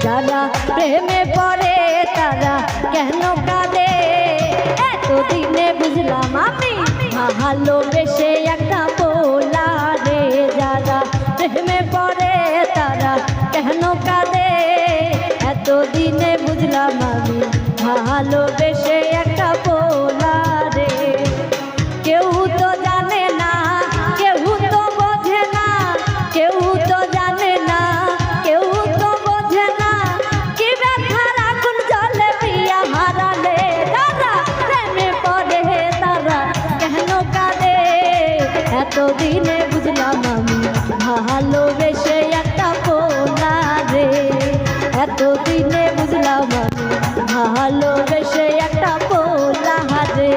যারা প্রেমে পড়ে তারা কেন কাঁদে এতদিনে বুঝলাম আমি ভালোবেসে একটা পোলা রে। যারা প্রেমে পড়ে তারা কেন কাঁদে এতদিনে বুঝলাম আমি ভালোবেসে একটা পোলা রে। কেউ তো জানে না, কেউ তো বোঝে না, কেউ তো জানে না, কেউ তো বোঝে না কি ব্যথার আগুন জ্বলে প্রিয়া হারালে। তারা প্রেমে পড়ে তারা কেন কাঁদে এতদিনে বুঝলাম আমি ভালোবেসে একটা পোলা রে। এতদিনে বুঝলাম আমি ভালোবেসে একটা পোলা রে।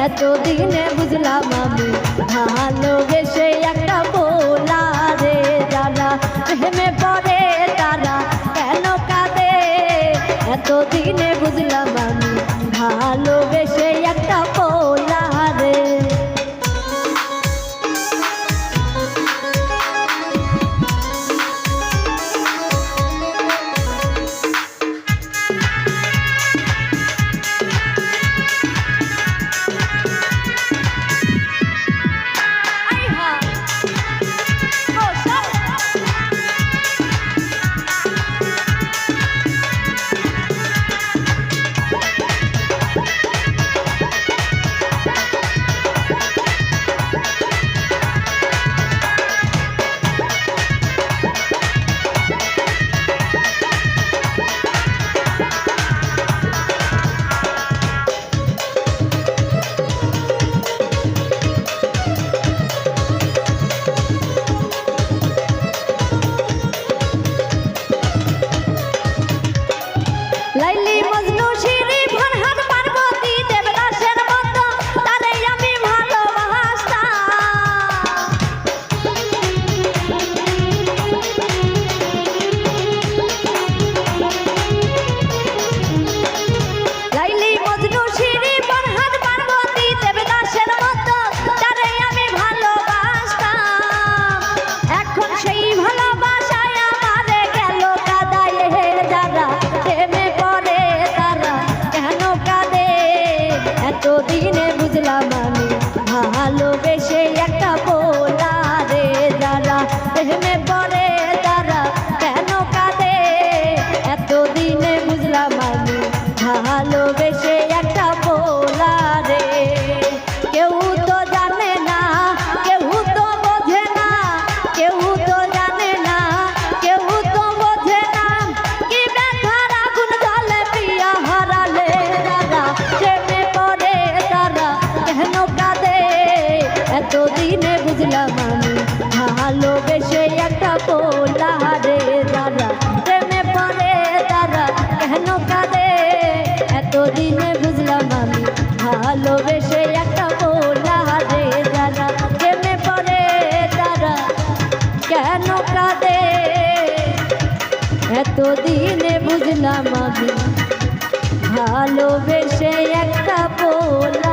এতদিনে বুঝলাম আমি ভালোবেসে একটা পোলা রে। যারা প্রেমে পড়ে তারা কেন কাঁদে এতদিনে বুঝলাম আমি ভালোবেসে একটা পোলা রে। লাইলি মজনু শিরি ফরহাদ পার্বতী দেবদাসের মতো তারে আমি ভালোবাসতাম। লাইলি মজনু শিরি ফরহাদ পার্বতী দেবদাসের মতো তারে আমি ভালোবাসতাম। এখন সেই ভালোবাসায় আমারে গেল কাদায় হে। যারা প্রেমে পড়ে তারা কেন কাঁদে এতদিনে বুঝলাম আমি ভালোবেসে একটা পোলা রে। যারা প্রেমে পড়ে তারা কেন কাঁদে এতদিনে বুঝলাম আমি ভালোবেসে একটা পোলা রে। কেউ তো জানে না, কেউ তো বোঝে না, কেউ তো জানে না, কেউ তো বোঝে না কি ব্যথার আগুন জ্বলে প্রিয়া হারালে। যারা প্রেমে পড়ে তারা কেন এতদিনে বুঝলাম আমি ভালোবেসে একটা পোলা রে দাদা প্রেমে পড়ে তারা কেন কাঁদে এতদিনে বুঝলাম আমি ভালোবেসে একটা পোলা রে দাদা প্রেমে পড়ে তারা কেন কাঁদে এতদিনে বুঝলাম আমি ভালোবেসে একটা পোলা